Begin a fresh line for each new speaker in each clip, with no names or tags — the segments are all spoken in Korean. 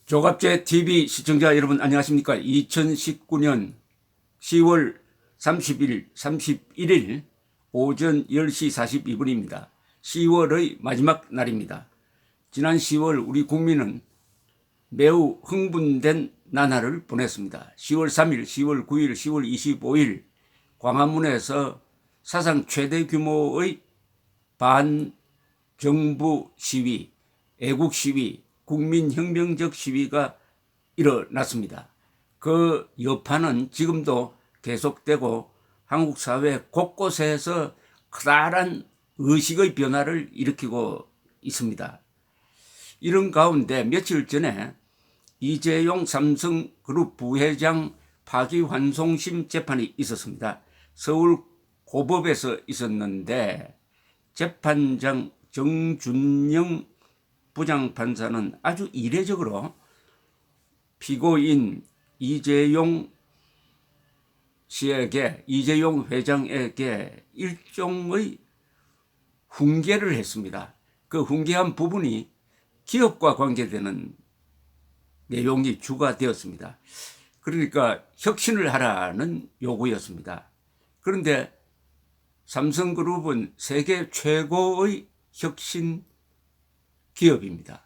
조갑제 TV 시청자 여러분 안녕하십니까? 2019년 10월 31일 오전 10시 42분입니다. 10월의 마지막 날입니다. 지난 10월 우리 국민은 매우 흥분된 나날을 보냈습니다. 10월 3일, 10월 9일, 10월 25일 광화문에서 사상 최대 규모의 반정부 시위, 애국 시위, 국민혁명적 시위가 일어났습니다. 그 여파는 지금도 계속되고 한국 사회 곳곳에서 커다란 의식의 변화를 일으키고 있습니다. 이런 가운데 며칠 전에 이재용 삼성그룹 부회장 파기환송심 재판이 있었습니다. 서울 고법에서 있었는데 재판장 정준영 부장판사는 아주 이례적으로 피고인 이재용 회장에게 일종의 훈계를 했습니다. 그 훈계한 부분이 기업과 관계되는 내용이 주가 되었습니다. 그러니까 혁신을 하라는 요구였습니다. 그런데 삼성그룹은 세계 최고의 혁신 기업입니다.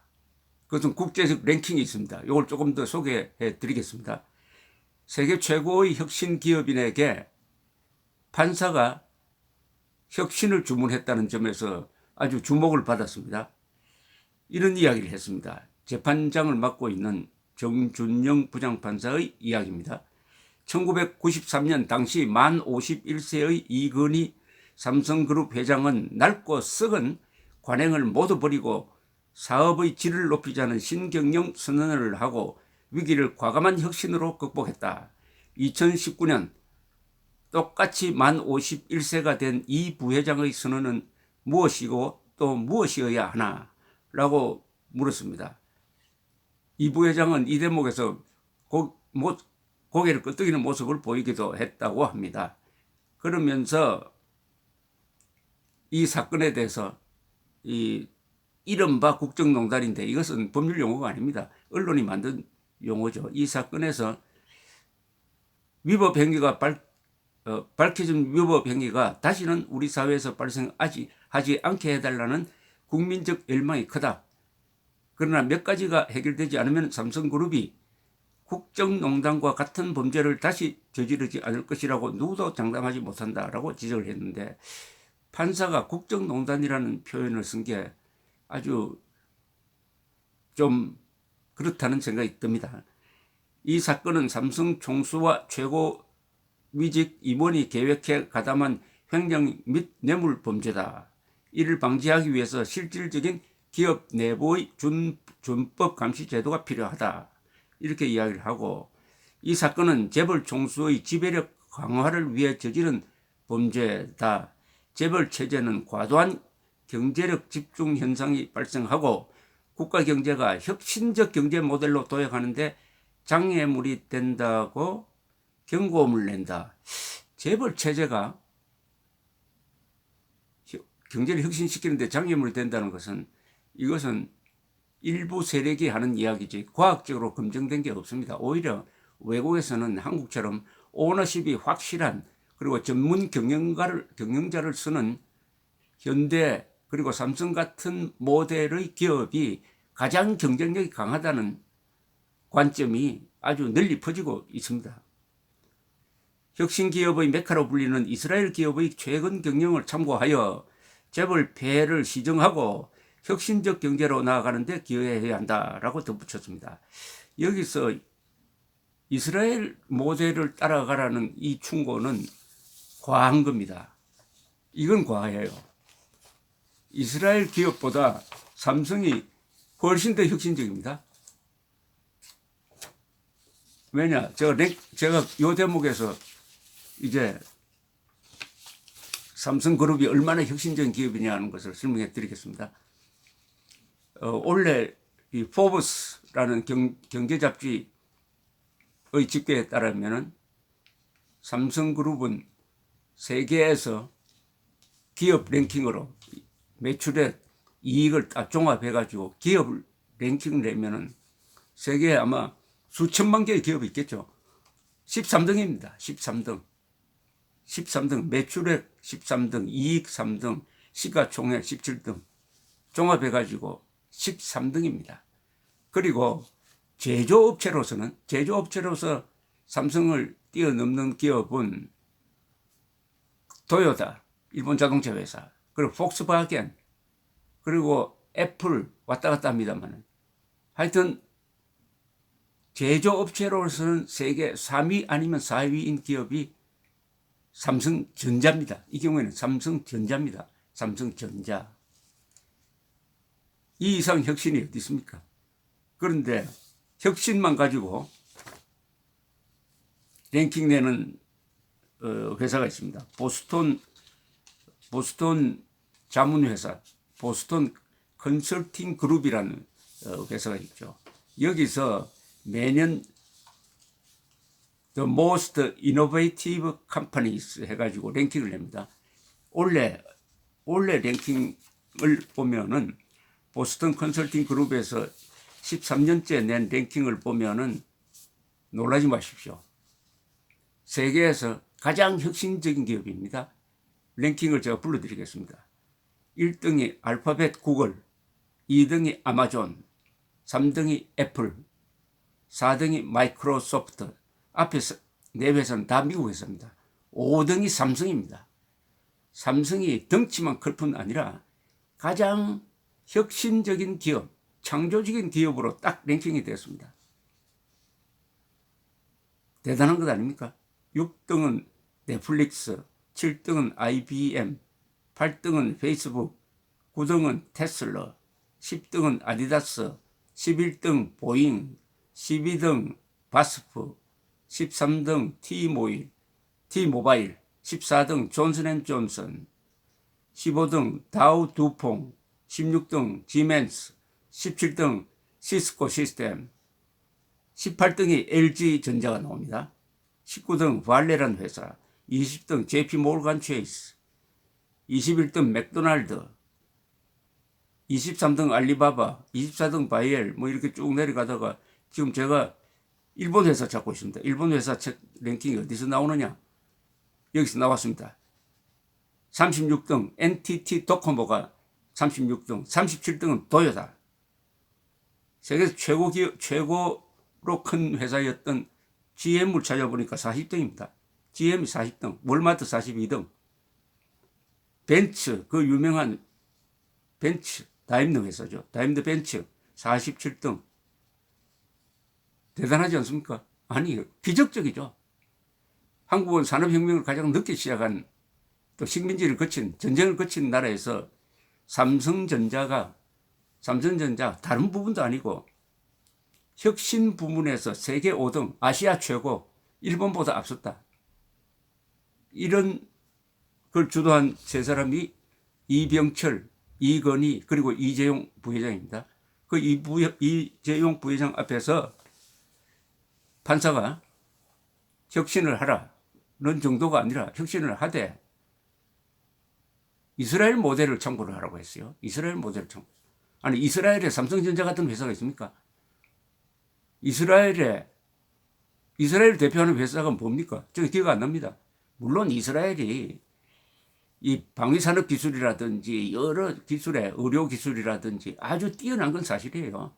그것은 국제적 랭킹이 있습니다. 이걸 조금 더 소개해 드리겠습니다. 세계 최고의 혁신 기업인에게 판사가 혁신을 주문했다는 점에서 아주 주목을 받았습니다. 이런 이야기를 했습니다. 재판장을 맡고 있는 정준영 부장판사의 이야기입니다. 1993년 당시 만 51세의 이건희 삼성그룹 회장은 낡고 썩은 관행을 모두 버리고 사업의 질을 높이자는 신경영 선언을 하고 위기를 과감한 혁신으로 극복했다. 2019년 똑같이 만 51세가 된 이 부회장의 선언은 무엇이고 또 무엇이어야 하나? 라고 물었습니다. 이 부회장은 이 대목에서 고개를 끄덕이는 모습을 보이기도 했다고 합니다. 그러면서 이 사건에 대해서 이른바 국정농단인데 이것은 법률 용어가 아닙니다. 언론이 만든 용어죠. 이 사건에서 위법 행위가 밝혀진 위법 행위가 다시는 우리 사회에서 발생하지 않게 해달라는 국민적 열망이 크다. 그러나 몇 가지가 해결되지 않으면 삼성그룹이 국정농단과 같은 범죄를 다시 저지르지 않을 것이라고 누구도 장담하지 못한다라고 지적을 했는데 판사가 국정농단이라는 표현을 쓴 게 아주 좀 그렇다는 생각이 듭니다. 이 사건은 삼성 총수와 최고위직 임원이 계획해 가담한 횡령 및 뇌물 범죄다. 이를 방지하기 위해서 실질적인 기업 내부의 준법 감시 제도가 필요하다. 이렇게 이야기를 하고 이 사건은 재벌 총수의 지배력 강화를 위해 저지른 범죄다. 재벌 체제는 과도한 경제력 집중 현상이 발생하고 국가 경제가 혁신적 경제 모델로 도약하는데 장애물이 된다고 경고음을 낸다. 재벌 체제가 경제를 혁신시키는데 장애물이 된다는 것은 이것은 일부 세력이 하는 이야기지 과학적으로 검증된 게 없습니다. 오히려 외국에서는 한국처럼 오너십이 확실한 그리고 전문 경영자를 쓰는 현대 그리고 삼성 같은 모델의 기업이 가장 경쟁력이 강하다는 관점이 아주 널리 퍼지고 있습니다. 혁신 기업의 메카로 불리는 이스라엘 기업의 최근 경영을 참고하여 재벌 폐해를 시정하고 혁신적 경제로 나아가는 데 기여해야 한다라고 덧붙였습니다. 여기서 이스라엘 모델을 따라가라는 이 충고는 과한 겁니다. 이건 과해요. 이스라엘 기업보다 삼성이 훨씬 더 혁신적입니다. 왜냐? 제가 이 대목에서 이제 삼성그룹이 얼마나 혁신적인 기업이냐는 것을 설명해 드리겠습니다. 원래 이 포브스라는 경제 잡지의 집계에 따르면 삼성그룹은 세계에서 기업 랭킹으로 매출액 이익을 딱 종합해가지고 기업 랭킹을 내면은 세계에 아마 수천만 개의 기업이 있겠죠. 13등입니다. 13등. 13등. 매출액 13등. 이익 3등. 시가총액 17등. 종합해가지고 13등입니다. 그리고 제조업체로서 삼성을 뛰어넘는 기업은 도요타, 일본 자동차 회사, 그리고 폭스바겐, 그리고 애플 왔다 갔다 합니다만, 하여튼 제조업체로서는 세계 3위 아니면 4위인 기업이 삼성전자입니다. 이 경우에는 삼성전자입니다. 삼성전자. 이 이상 혁신이 어디 있습니까? 그런데 혁신만 가지고 랭킹 내는 회사가 있습니다. 보스턴 자문회사, 보스턴 컨설팅 그룹이라는 회사가 있죠. 여기서 매년 The Most Innovative Companies 해가지고 랭킹을 냅니다. 올해 랭킹을 보면은 보스턴 컨설팅 그룹에서 13년째 낸 랭킹을 보면은 놀라지 마십시오. 세계에서 가장 혁신적인 기업입니다. 랭킹을 제가 불러드리겠습니다. 1등이 알파벳 구글, 2등이 아마존, 3등이 애플, 4등이 마이크로소프트. 앞에 네 회사는 다 미국 회사입니다. 5등이 삼성입니다. 삼성이 덩치만 클 뿐 아니라 가장 혁신적인 기업, 창조적인 기업으로 딱 랭킹이 됐습니다. 대단한 것 아닙니까? 6등은 넷플릭스, 7등은 IBM, 8등은 페이스북, 9등은 테슬라, 10등은 아디다스, 11등 보잉, 12등 바스프, 13등 T모바일, 14등 존슨앤존슨, 15등 다우 두퐁, 16등 지멘스, 17등 시스코 시스템, 18등이 LG전자가 나옵니다. 19등 발레란 회사, 20등 JP모르간 체이스, 21등 맥도날드, 23등 알리바바, 24등 바이엘, 뭐 이렇게 쭉 내려가다가 지금 제가 일본 회사 찾고 있습니다. 일본 회사 책 랭킹이 어디서 나오느냐? 여기서 나왔습니다. 36등 NTT 도코모가 36등, 37등은 도요타. 세계에서 최고로 큰 회사였던 GM을 찾아보니까 40등입니다. GM이 40등, 월마트 42등, 벤츠, 그 유명한 벤츠, 다임러 회사죠. 다임러 벤츠 47등. 대단하지 않습니까? 아니, 기적적이죠. 한국은 산업혁명을 가장 늦게 시작한, 또 식민지를 거친, 전쟁을 거친 나라에서 삼성전자 다른 부분도 아니고 혁신 부문에서 세계 5등, 아시아 최고, 일본보다 앞섰다. 이런 걸 주도한 세 사람이 이병철, 이건희, 그리고 이재용 부회장입니다. 그 이재용 부회장 앞에서 판사가 혁신을 하라는 정도가 아니라 혁신을 하되 이스라엘 모델을 참고를 하라고 했어요. 이스라엘 모델을 참고. 아니, 이스라엘에 삼성전자 같은 회사가 있습니까? 이스라엘 대표하는 회사가 뭡니까? 저는 기억 안 납니다. 물론 이스라엘이 이 방위산업 기술이라든지 여러 기술에 의료 기술이라든지 아주 뛰어난 건 사실이에요.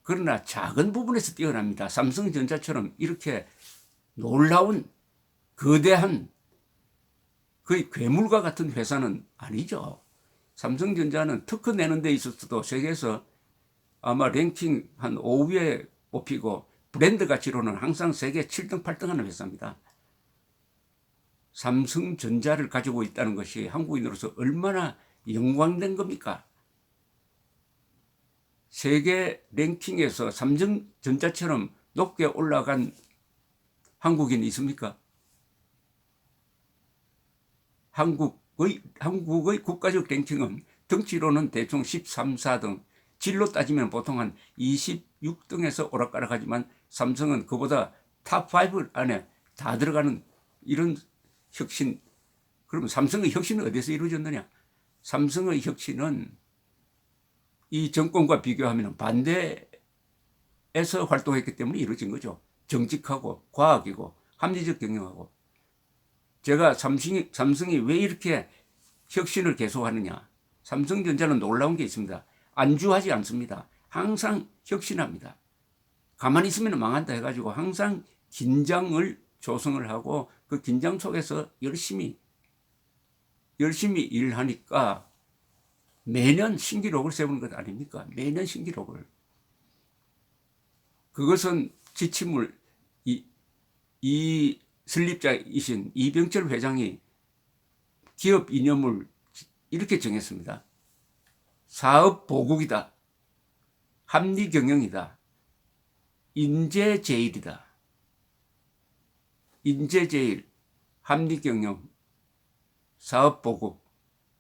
그러나 작은 부분에서 뛰어납니다. 삼성전자처럼 이렇게 놀라운 거대한 거의 괴물과 같은 회사는 아니죠. 삼성전자는 특허 내는 데 있어서도 세계에서 아마 랭킹 한 5위에 뽑히고 브랜드 가치로는 항상 세계 7등, 8등 하는 회사입니다. 삼성전자를 가지고 있다는 것이 한국인으로서 얼마나 영광된 겁니까? 세계 랭킹에서 삼성전자처럼 높게 올라간 한국인이 있습니까? 한국의 국가적 랭킹은 덩치로는 대충 13, 4등, 질로 따지면 보통 한 26등에서 오락가락하지만 삼성은 그보다 탑5 안에 다 들어가는 이런 혁신. 그러면 삼성의 혁신은 어디서 이루어졌느냐? 삼성의 혁신은 이 정권과 비교하면 반대 경영에서 활동했기 때문에 이루어진 거죠. 정직하고 과학이고 합리적 경영하고. 제가 삼성이 왜 이렇게 혁신을 계속하느냐. 삼성전자는 놀라운 게 있습니다. 안주하지 않습니다. 항상 혁신합니다. 가만히 있으면 망한다 해가지고 항상 긴장을 조성을 하고 그 긴장 속에서 열심히 일하니까 매년 신기록을 세우는 것 아닙니까? 매년 신기록을. 그것은 지침을 이 설립자이신 이병철 회장이 기업 이념을 이렇게 정했습니다. 사업 보국이다. 합리 경영이다. 인재 제일이다. 인재 제일, 합리 경영, 사업 보국.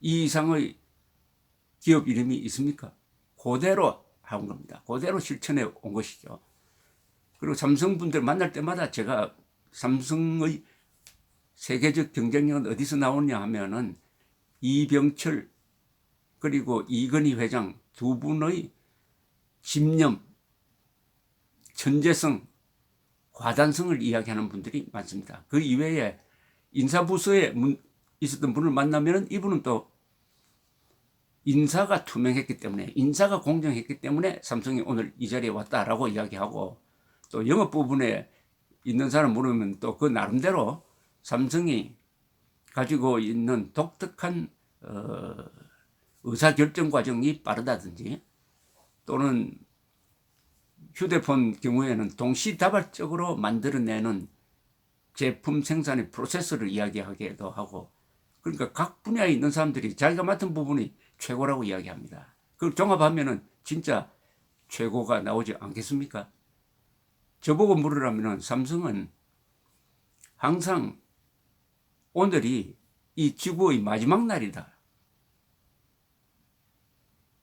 이 이상의 기업 이름이 있습니까? 그대로 한 겁니다. 그대로 실천해 온 것이죠. 그리고 삼성분들 만날 때마다 제가 삼성의 세계적 경쟁력은 어디서 나오냐 하면은 이병철 그리고 이건희 회장 두 분의 집념, 천재성, 과단성을 이야기하는 분들이 많습니다. 그 이외에 인사부서에 있었던 분을 만나면 이분은 또 인사가 투명했기 때문에, 인사가 공정했기 때문에 삼성이 오늘 이 자리에 왔다라고 이야기하고, 또 영업 부분에 있는 사람 물으면 또 그 나름대로 삼성이 가지고 있는 독특한 의사결정 과정이 빠르다든지, 또는 휴대폰 경우에는 동시다발적으로 만들어내는 제품 생산의 프로세스를 이야기하기도 하고, 그러니까 각 분야에 있는 사람들이 자기가 맡은 부분이 최고라고 이야기합니다. 그걸 종합하면은 진짜 최고가 나오지 않겠습니까? 저보고 물으라면은 삼성은 항상 오늘이 이 지구의 마지막 날이다.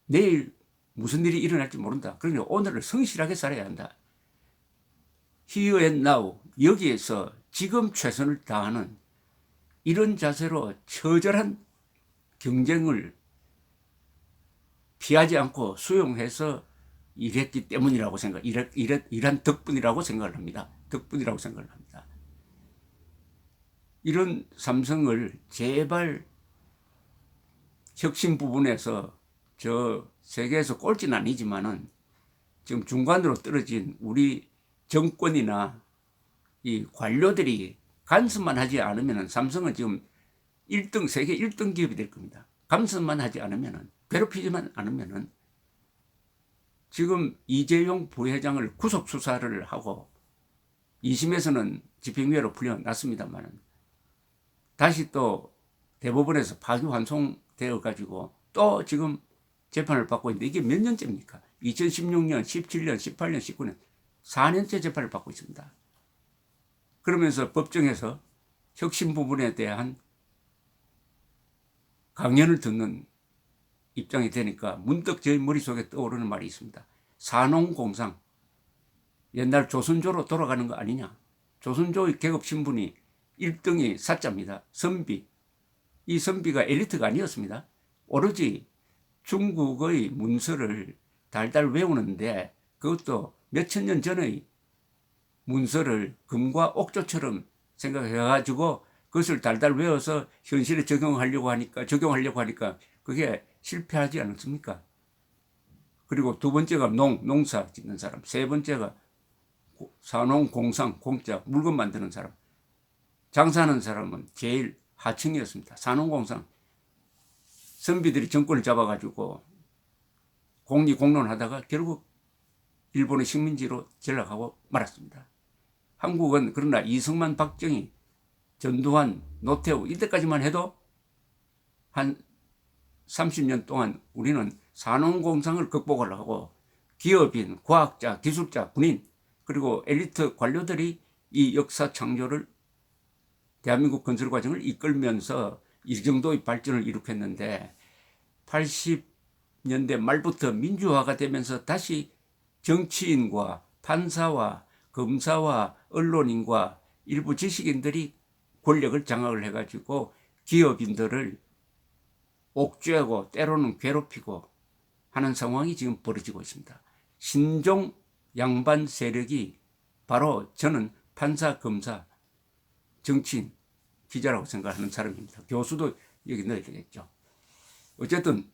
내일 무슨 일이 일어날지 모른다. 그러니 오늘을 성실하게 살아야 한다. Here and now, 여기에서 지금 최선을 다하는 이런 자세로 처절한 경쟁을 피하지 않고 수용해서 일했기 때문이라고 일한 덕분이라고 생각을 합니다. 덕분이라고 생각을 합니다. 이런 삼성을 제발 혁신 부분에서 저 세계에서 꼴찌는 아니지만은 지금 중간으로 떨어진 우리 정권이나 이 관료들이 간섭만 하지 않으면은 삼성은 지금 1등, 세계 1등 기업이 될 겁니다. 간섭만 하지 않으면은, 괴롭히지만 않으면은, 지금 이재용 부회장을 구속 수사를 하고 2심에서는 집행유예로 풀려났습니다만은 다시 또 대법원에서 파기환송되어 가지고 또 지금 재판을 받고 있는데, 이게 몇 년째입니까? 2016년, 17년, 18년, 19년 4년째 재판을 받고 있습니다. 그러면서 법정에서 혁신 부분에 대한 강연을 듣는 입장이 되니까 문득 제 머릿속에 떠오르는 말이 있습니다. 산홍공상, 옛날 조선조로 돌아가는 거 아니냐. 조선조의 계급신분이 1등이 사자입니다. 선비. 이 선비가 엘리트가 아니었습니다. 오로지 중국의 문서를 달달 외우는데, 그것도 몇천 년 전의 문서를 금과 옥조처럼 생각해가지고 그것을 달달 외워서 현실에 적용하려고 하니까 그게 실패하지 않았습니까? 그리고 두 번째가 농사 짓는 사람, 세 번째가 산농공상, 공짜 물건 만드는 사람, 장사하는 사람은 제일 하층이었습니다. 산농공상. 선비들이 정권을 잡아가지고 공론하다가 결국 일본의 식민지로 전락하고 말았습니다. 한국은 그러나 이승만, 박정희, 전두환, 노태우 이때까지만 해도 한 30년 동안 우리는 산업공상을 극복을 하고 기업인, 과학자, 기술자, 군인 그리고 엘리트 관료들이 이 역사 창조를, 대한민국 건설 과정을 이끌면서 이 정도의 발전을 이룩했는데, 80년대 말부터 민주화가 되면서 다시 정치인과 판사와 검사와 언론인과 일부 지식인들이 권력을 장악을 해가지고 기업인들을 옥죄고 때로는 괴롭히고 하는 상황이 지금 벌어지고 있습니다. 신종 양반 세력이 바로 저는 판사, 검사, 정치인, 기자라고 생각하는 사람입니다. 교수도 여기 넣어야 되겠죠. 어쨌든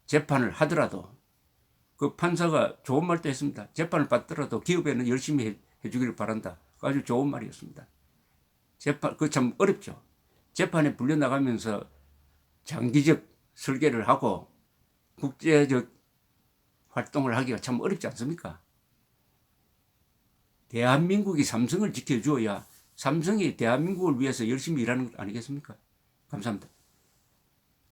재판을 하더라도 그 판사가 좋은 말도 했습니다. 재판을 받더라도 기업에는 열심히 해주기를 바란다. 아주 좋은 말이었습니다. 재판, 그 참 어렵죠. 재판에 불려나가면서 장기적 설계를 하고 국제적 활동을 하기가 참 어렵지 않습니까? 대한민국이 삼성을 지켜주어야 삼성이 대한민국을 위해서 열심히 일하는 것 아니겠습니까? 감사합니다.